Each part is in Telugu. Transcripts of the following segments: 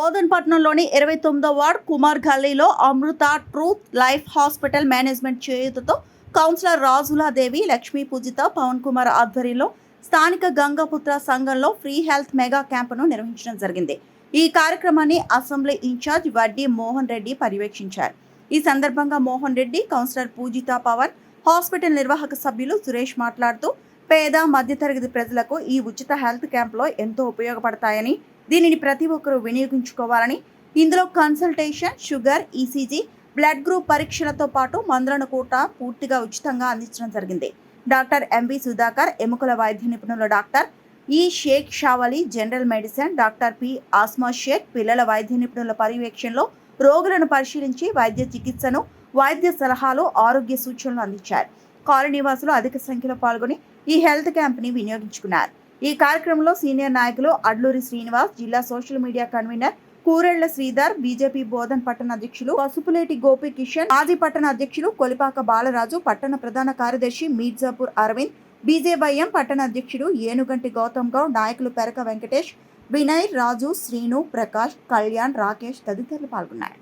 బోధన్పట్నంలోని 29వ వార్డ్ కుమార్ గల్లీలో Amrita truth life hospital management చేయూతతో కౌన్సిలర్ రాజులాదేవి, లక్ష్మీ పూజిత, పవన్ కుమార్ ఆధ్వర్యంలో స్థానిక గంగాపుత్ర సంఘంలో ఫ్రీ హెల్త్ మెగా క్యాంపును నిర్వహించడం జరిగింది. ఈ కార్యక్రమాన్ని అసెంబ్లీ ఇన్ఛార్జ్ వడ్డీ మోహన్ రెడ్డి పర్యవేక్షించారు. ఈ సందర్భంగా మోహన్ రెడ్డి, కౌన్సిలర్ పూజిత, పవన్, హాస్పిటల్ నిర్వాహక సభ్యులు సురేష్ మాట్లాడుతూ పేద మధ్యతరగతి ప్రజలకు ఈ ఉచిత హెల్త్ క్యాంప్లో ఎంతో ఉపయోగపడతాయని, దీనిని ప్రతి ఒక్కరూ వినియోగించుకోవాలని, ఇందులో consultation, sugar, ECG, blood group పరీక్షలతో పాటు మందులను కూడా పూర్తిగా ఉచితంగా అందించడం జరిగింది. డాక్టర్ ఎంవి సుధాకర్, ఎముకల వైద్య నిపుణులు doctor E Shaik Shavali, general medicine doctor P Asma Shaik, పిల్లల వైద్య నిపుణుల పర్యవేక్షణలో రోగులను పరిశీలించి వైద్య చికిత్సను, వైద్య సలహాలు, ఆరోగ్య సూచనలు అందించారు. కాలనీవాసులు అధిక సంఖ్యలో పాల్గొని ఈ హెల్త్ క్యాంప్ని వినియోగించుకున్నారు. ఈ కార్యక్రమంలో సీనియర్ నాయకులు అడ్లూరి శ్రీనివాస్, జిల్లా social media convener Kurella Sridhar, BJP Bodhan పట్టణ అధ్యక్షులు పసుపులేటి గోపి కిషన్, మాజీ పట్టణ అధ్యక్షులు కొలిపాక బాలరాజు, పట్టణ ప్రధాన కార్యదర్శి మీర్జాపూర్ అరవింద్, బీజేవైఎం పట్టణ అధ్యక్షుడు ఏనుగంటి గౌతమ్ గౌడ్, నాయకులు పెరక వెంకటేష్, వినయ్, రాజు, శ్రీను, ప్రకాష్, కళ్యాణ్, రాకేష్ తదితరులు పాల్గొన్నారు.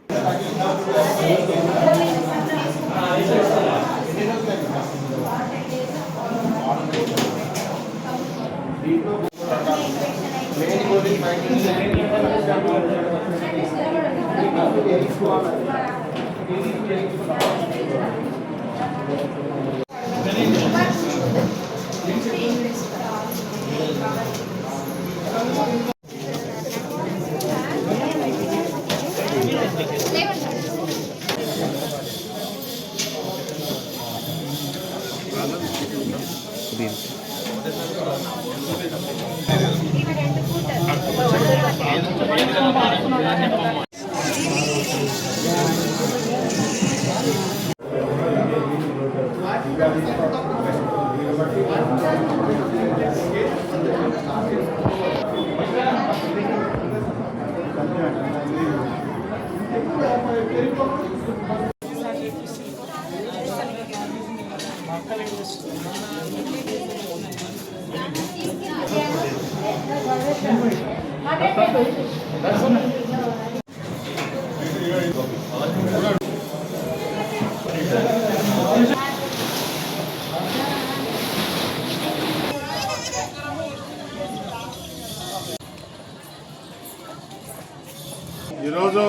ఈరోజు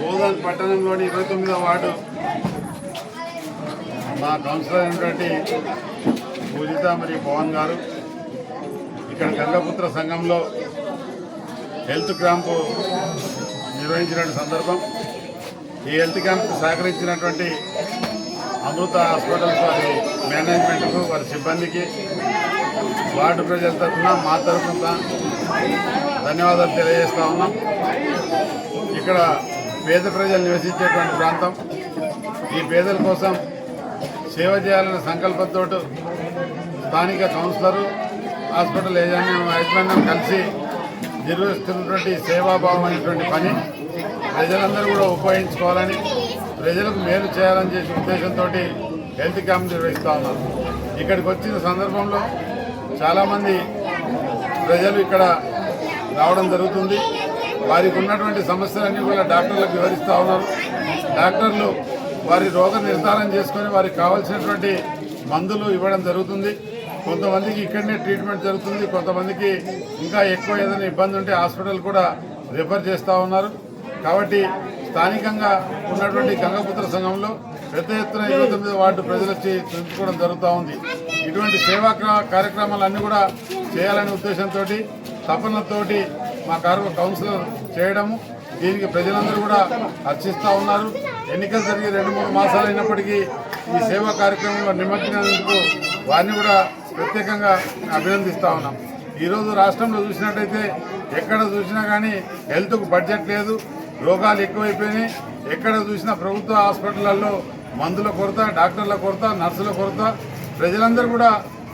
బోధన్ పట్టణంలోని 29వ వార్డు మా కౌన్సిలర్ అయినటువంటి పూజిత మరియు పవన్ గారు ఇక్కడ గంగపుత్ర సంఘంలో హెల్త్ క్యాంపు నిర్వహించిన సందర్భం, ఈ హెల్త్ క్యాంప్కు సహకరించినటువంటి అమృత హాస్పిటల్స్ వారి మేనేజ్మెంట్కు, వారి సిబ్బందికి, వార్డు ప్రజల తరఫున, మా తరఫున ధన్యవాదాలు తెలియజేస్తూ ఉన్నాం. ఇక్కడ పేద ప్రజలు నివసించేటువంటి ప్రాంతం. ఈ పేదల కోసం సేవ చేయాలనే సంకల్పంతో స్థానిక కౌన్సిలరు, హాస్పిటల్ యాజమాన్యం కలిసి నిర్వహిస్తున్నటువంటి సేవాభావం అనేటువంటి పని ప్రజలందరూ కూడా ఉపయోగించుకోవాలని, ప్రజలకు మేలు చేయాలని చేసే ఉద్దేశంతో హెల్త్ క్యాంప్ నిర్వహిస్తూ ఉన్నారు. ఇక్కడికి వచ్చిన సందర్భంలో చాలామంది ప్రజలు ఇక్కడ రావడం జరుగుతుంది. వారికి ఉన్నటువంటి సమస్యలన్నీ కూడా డాక్టర్లకు వివరిస్తూ ఉన్నారు. డాక్టర్లు వారి రోగ నిర్ధారణ చేసుకొని వారికి కావాల్సినటువంటి మందులు ఇవ్వడం జరుగుతుంది. కొంతమందికి ఇక్కడనే ట్రీట్మెంట్ జరుగుతుంది, కొంతమందికి ఇంకా ఎక్కువ ఏదైనా ఇబ్బంది ఉంటే హాస్పిటల్ కూడా రిఫర్ చేస్తూ ఉన్నారు. కాబట్టి స్థానికంగా ఉన్నటువంటి గంగపుత్ర సంఘంలో పెద్ద ఎత్తున 29వ వార్డు ప్రజలు వచ్చి తెలుసుకోవడం జరుగుతూ ఉంది. ఇటువంటి సేవా కార్యక్రమాలన్నీ కూడా చేయాలనే ఉద్దేశంతో, తపనతోటి మా కౌన్సిలర్ చేయడము, దీనికి ప్రజలందరూ కూడా హర్షిస్తూ ఉన్నారు. ఎన్నికలు జరిగి 2-3 మాసాలు అయినప్పటికీ ఈ సేవా కార్యక్రమంలో నిమగ్నమైనందుకు వారిని కూడా ప్రత్యేకంగా అభినందిస్తూ ఉన్నాం. ఈరోజు రాష్ట్రంలో చూసినట్టయితే ఎక్కడ చూసినా కానీ హెల్త్కు బడ్జెట్ లేదు, రోగాలు ఎక్కువైపోయినాయి. ఎక్కడ చూసినా ప్రభుత్వ హాస్పిటళ్లలో మందుల కొరత, డాక్టర్ల కొరత, నర్సుల కొరత, ప్రజలందరూ కూడా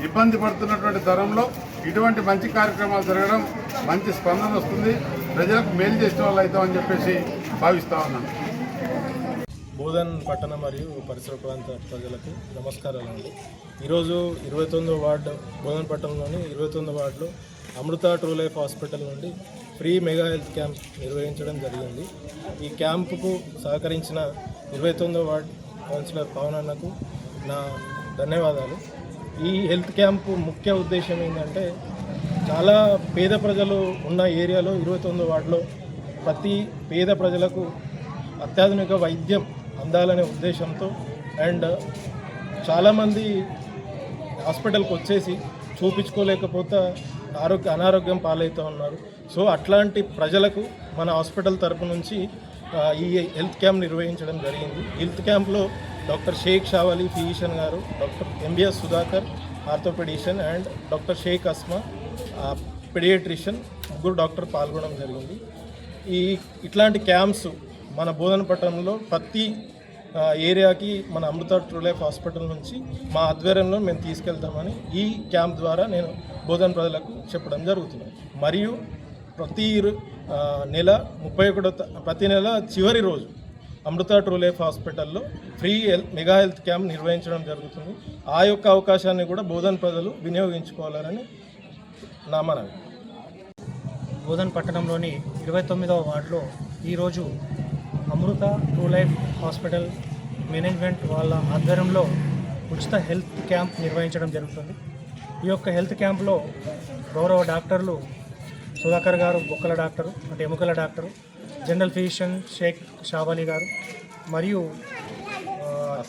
ఇబ్బంది పడుతున్నటువంటి తరంలో ఇటువంటి మంచి కార్యక్రమాలు జరగడం మంచి స్పందన వస్తుంది. ప్రజలకు మేలు చేసిన వాళ్ళు అవుతామని చెప్పేసి భావిస్తూ ఉన్నాను. బోధన్ పట్టణ మరియు పరిసర ప్రాంత ప్రజలకు నమస్కారాలండి. ఈరోజు 29వ వార్డు బోధన్ పట్టణంలోని 29వ వార్డులో అమృత ట్రూ లైఫ్ హాస్పిటల్ నుండి ఫ్రీ మెగా హెల్త్ క్యాంప్ నిర్వహించడం జరిగింది. ఈ క్యాంపుకు సహకరించిన 29వ వార్డ్ కౌన్సిలర్ పవన్ అన్నకు నా ధన్యవాదాలు. ఈ హెల్త్ క్యాంపు ముఖ్య ఉద్దేశం ఏంటంటే, చాలా పేద ప్రజలు ఉన్న ఏరియాలో 29వ వార్డులో ప్రతి పేద ప్రజలకు అత్యాధునిక వైద్యం అందాలనే ఉద్దేశంతో అండ్ చాలామంది హాస్పిటల్కి వచ్చేసి చూపించుకోలేకపోతే అనారోగ్యం పాలవుతూ ఉన్నారు. సో అట్లాంటి ప్రజలకు మన హాస్పిటల్ తరపు నుంచి ఈ హెల్త్ క్యాంప్ నిర్వహించడం జరిగింది. హెల్త్ క్యాంప్లో డాక్టర్ షేక్ షావలి ఫిజిషియన్ గారు, doctor MBS Sudhakar orthopedician and doctor Shaik Asma paediatrician ముగ్గురు డాక్టర్ పాల్గొనడం జరిగింది. ఇట్లాంటి క్యాంప్స్ మన బోధనపట్నంలో ప్రతి ఏరియాకి మన అమృత ట్రూ లైఫ్ హాస్పిటల్ నుంచి మా ఆధ్వర్యంలో మేము తీసుకెళ్తామని ఈ క్యాంప్ ద్వారా నేను బోధన ప్రజలకు చెప్పడం జరుగుతుంది. మరియు ప్రతి నెల చివరి రోజు అమృత ట్రూ లైఫ్ హాస్పిటల్లో ఫ్రీ మెగా హెల్త్ క్యాంప్ నిర్వహించడం జరుగుతుంది. ఆ యొక్క అవకాశాన్ని కూడా బోధన ప్రజలు వినియోగించుకోవాలని నా మనవి. బోధన్ పట్టణంలోని 29వ వార్డులో ఈరోజు అమృత ట్రూ లైఫ్ హాస్పిటల్ మేనేజ్మెంట్ వాళ్ళ ఆధ్వర్యంలో ఉచిత హెల్త్ క్యాంప్ నిర్వహించడం జరుగుతుంది. ఈ యొక్క హెల్త్ క్యాంప్లో గౌరవ డాక్టర్లు సుధాకర్ గారు, బొక్కల డాక్టరు అంటే ఎముకల డాక్టరు, జనరల్ ఫిజిషియన్ షేక్ షాబాలి గారు మరియు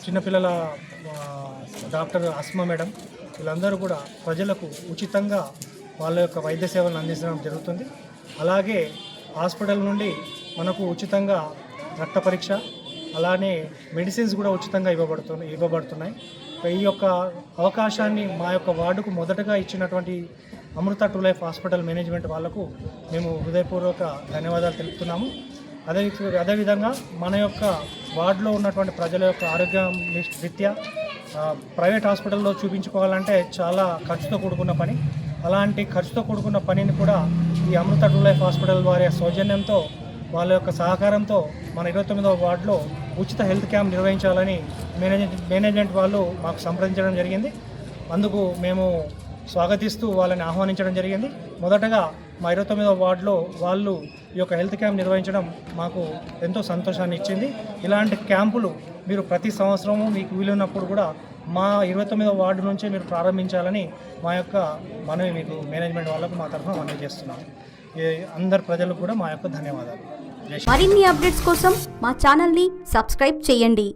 చిన్నపిల్లల డాక్టర్ అస్మా మేడం, వీళ్ళందరూ కూడా ప్రజలకు ఉచితంగా వాళ్ళ యొక్క వైద్య సేవలను అందించడం జరుగుతుంది. అలాగే హాస్పిటల్ నుండి మనకు ఉచితంగా రక్త పరీక్ష, అలానే మెడిసిన్స్ కూడా ఉచితంగా ఇవ్వబడుతున్నాయి. ఈ యొక్క అవకాశాన్ని మా యొక్క వార్డుకు మొదటగా ఇచ్చినటువంటి అమృత ట్రూ లైఫ్ హాస్పిటల్ మేనేజ్మెంట్ వాళ్లకు మేము హృదయపూర్వక ధన్యవాదాలు తెలుపుతున్నాము. అదేవిధంగా మన యొక్క వార్డులో ఉన్నటువంటి ప్రజల యొక్క ఆరోగ్యం రీత్యా ప్రైవేట్ హాస్పిటల్లో చూపించుకోవాలంటే చాలా ఖర్చుతో కూడుకున్న పని. అలాంటి ఖర్చుతో కూడుకున్న పనిని కూడా ఈ అమృత ట్రూ లైఫ్ హాస్పిటల్ వారి సౌజన్యంతో, వాళ్ళ యొక్క సహకారంతో మన 29వ వార్డులో ఉచిత హెల్త్ క్యాంప్ నిర్వహించాలని మేనేజ్మెంట్ వాళ్ళు మాకు సంప్రదించడం జరిగింది. అందుకు మేము స్వాగతిస్తూ వాళ్ళని ఆహ్వానించడం జరిగింది. మొదటగా మా 29వ వార్డులో వాళ్ళు ఈ యొక్క హెల్త్ క్యాంప్ నిర్వహించడం మాకు ఎంతో సంతోషాన్ని ఇచ్చింది. ఇలాంటి క్యాంపులు మీరు ప్రతి సంవత్సరము మీకు వీలున్నప్పుడు కూడా మా 29వ వార్డు నుంచే మీరు ప్రారంభించాలని మా యొక్క మనవి మీకు మేనేజ్మెంట్ వాళ్ళకు మా తరఫున మనవి చేస్తున్నాం. అందరు ప్రజలకు కూడా మా యొక్క ధన్యవాదాలు. మరిన్ని అప్డేట్స్ కోసం మా ఛానల్ని సబ్స్క్రైబ్ చేయండి.